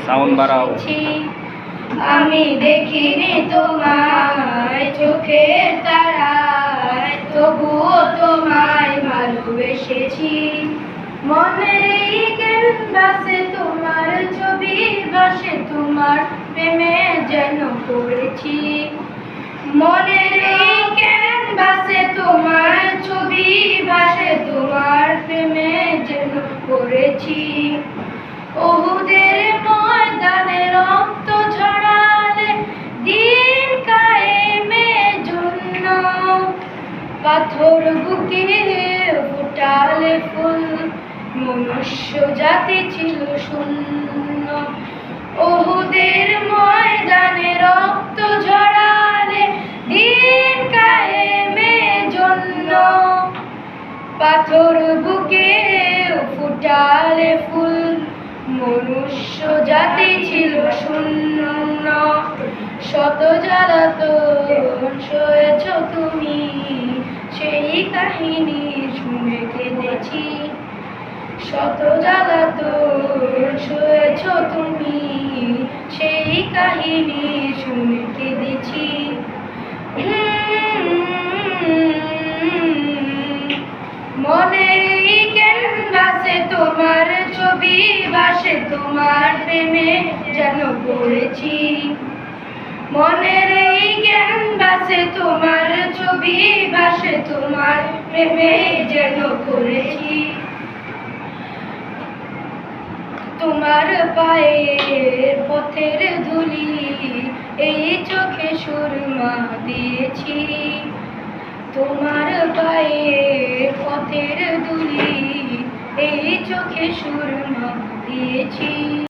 Sound বাড়াও। আমি দেখিনি তোমায় চোখের তারায়, তবুও তোমায় ভালোবেসেছি। মনের এই ক্যানভাসে তোমার ছবি ভাসে, তোমার প্রেমে যেন পড়েছি। মনের এই ক্যানভাসে তোমার ছবি ভাসে, তোমার প্রেমে যেন পড়েছি। ওহুদের ময়দানে রক্ত ঝরালে দিন কায়েমের জন্য, পাথর বুকে ফুটালে ফুল, মনুষ্য জাতি ছিল শূন্য। ওহুদের ময়দানে রক্ত ঝরালে দিন কায়েমের জন্য, পাথর বুকে ফুটালে ফুল, মনুষ্য জাতি ছিল শূন্য। শত জ্বালাতন সয়েছ তুমি, সেই কাহিনী শুনে কেঁদেছি। শত জ্বালাতন সয়েছ তুমি, সেই কাহিনী শুনে কেঁদেছি। মনের এই ক্যানভাসে তোমার ছবি ভাসে, তোমার প্রেমে যেন পড়েছি। মনের এই ক্যানভাসে তোমার ছবি ভাসে, তোমার প্রেমে যেন পড়েছি। তোমার পায়ের পথের ধুলি এই চোখে সুরমা দিয়েছি। তোমার পায়ের পথের ধুলি এই চোখে সুরমা দিয়েছি।